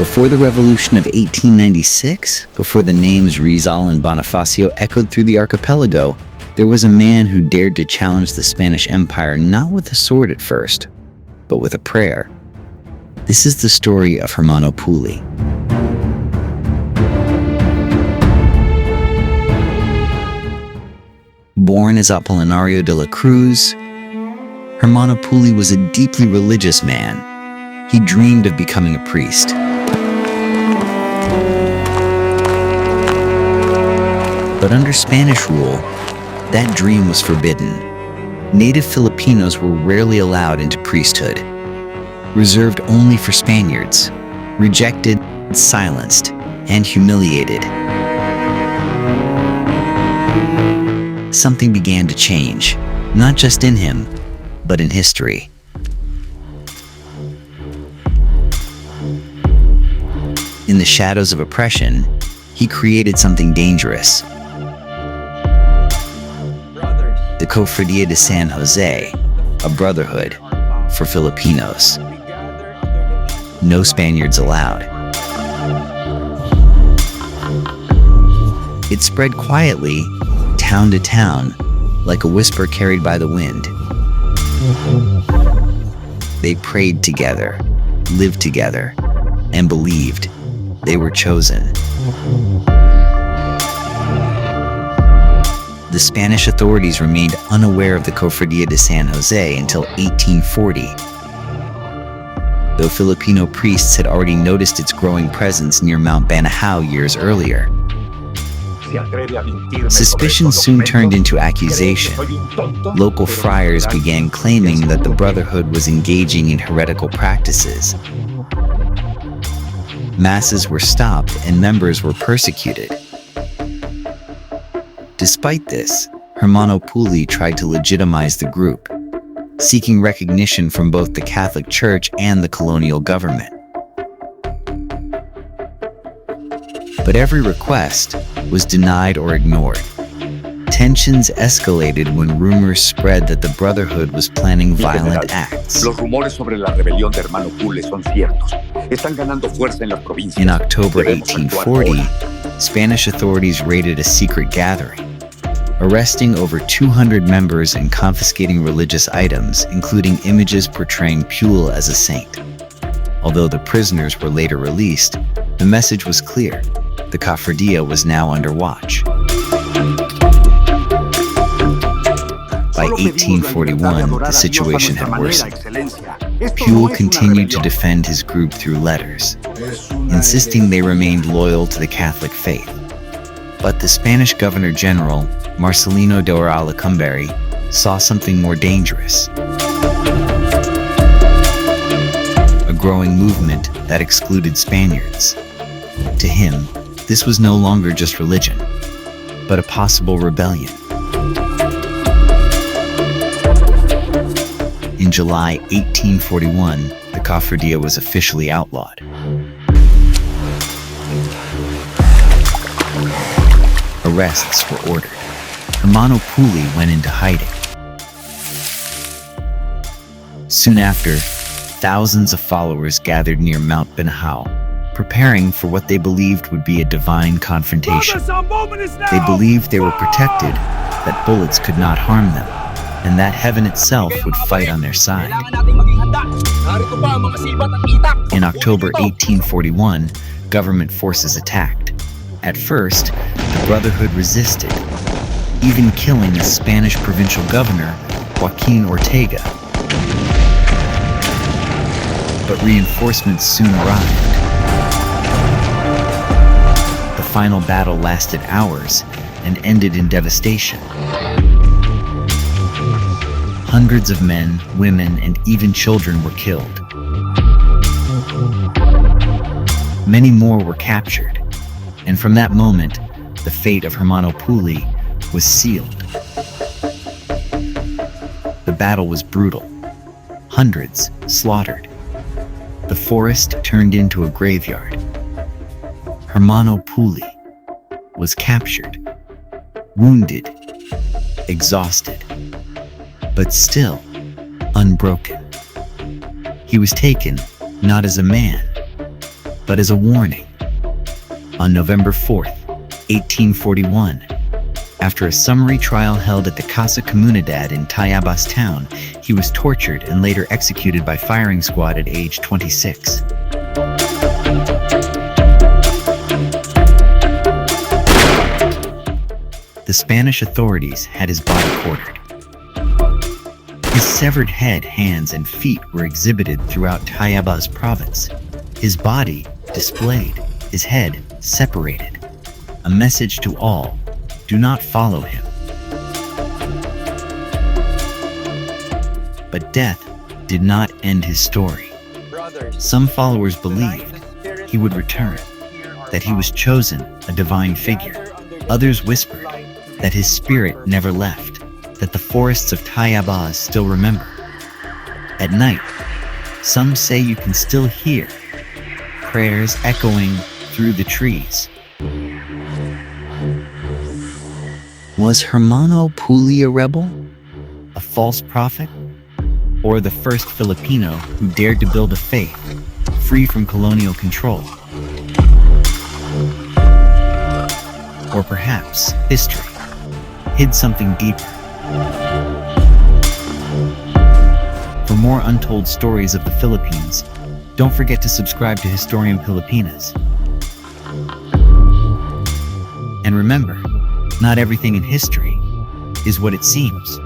Before the revolution of 1896, before the names Rizal and Bonifacio echoed through the archipelago, there was a man who dared to challenge the Spanish Empire not with a sword at first, but with a prayer. This is the story of Hermano Pule. Born as Apolinario de la Cruz, Hermano Pule was a deeply religious man. He dreamed of becoming a priest. But under Spanish rule, that dream was forbidden. Native Filipinos were rarely allowed into priesthood, reserved only for Spaniards, rejected, silenced, and humiliated. Something began to change, not just in him, but in history. In the shadows of oppression, he created something dangerous. The Cofradia de San Jose, a brotherhood for Filipinos. No Spaniards allowed. It spread quietly, town to town, like a whisper carried by the wind. They prayed together, lived together, and believed they were chosen. The Spanish authorities remained unaware of the Cofradia de San Jose until 1840, though Filipino priests had already noticed its growing presence near Mount Banahao years earlier. Suspicion soon turned into accusation. Local friars began claiming that the Brotherhood was engaging in heretical practices. Masses were stopped and members were persecuted. Despite this, Hermano Pule tried to legitimize the group, seeking recognition from both the Catholic Church and the colonial government. But every request was denied or ignored. Tensions escalated when rumors spread that the Brotherhood was planning violent acts. Los rumores sobre la rebelión de Hermano Pule son ciertos. Están ganando fuerza en las provincias. In October 1840, Spanish authorities raided a secret gathering, arresting over 200 members and confiscating religious items, including images portraying Pule as a saint. Although the prisoners were later released, the message was clear. The Cofradia was now under watch. By 1841, the situation had worsened. Pule continued to defend his group through letters, insisting they remained loyal to the Catholic faith. But the Spanish Governor-General, Marcelino de Lecumberri, saw something more dangerous. A growing movement that excluded Spaniards. To him, this was no longer just religion, but a possible rebellion. In July 1841, the Cofradia was officially outlawed. Arrests were ordered. Hermano Pule went into hiding. Soon after, thousands of followers gathered near Mount Banahao, preparing for what they believed would be a divine confrontation. They believed they were protected, that bullets could not harm them, and that heaven itself would fight on their side. In October 1841, government forces attacked. At first, the Brotherhood resisted, even killing the Spanish provincial governor, Joaquin Ortega. But reinforcements soon arrived. The final battle lasted hours and ended in devastation. Hundreds of men, women, and even children were killed. Many more were captured, and from that moment, the fate of Hermano Pule was sealed. The battle was brutal. Hundreds slaughtered. The forest turned into a graveyard. Hermano Pule was captured, wounded, exhausted, but still unbroken. He was taken not as a man, but as a warning. On November 4th, 1841, after a summary trial held at the Casa Comunidad in Tayabas town, he was tortured and later executed by firing squad at age 26. The Spanish authorities had his body quartered. His severed head, hands, and feet were exhibited throughout Tayabas province. His body displayed, his head separated. A message to all: do not follow him. But death did not end his story. Some followers believed he would return, that he was chosen, a divine figure. Others whispered that his spirit never left, that the forests of Tayabas still remember. At night, some say you can still hear prayers echoing through the trees. Was Hermano Pule a rebel? A false prophet? Or the first Filipino who dared to build a faith free from colonial control? Or perhaps history hid something deeper? For more untold stories of the Philippines, don't forget to subscribe to Historium Pilipinas. And remember, not everything in history is what it seems.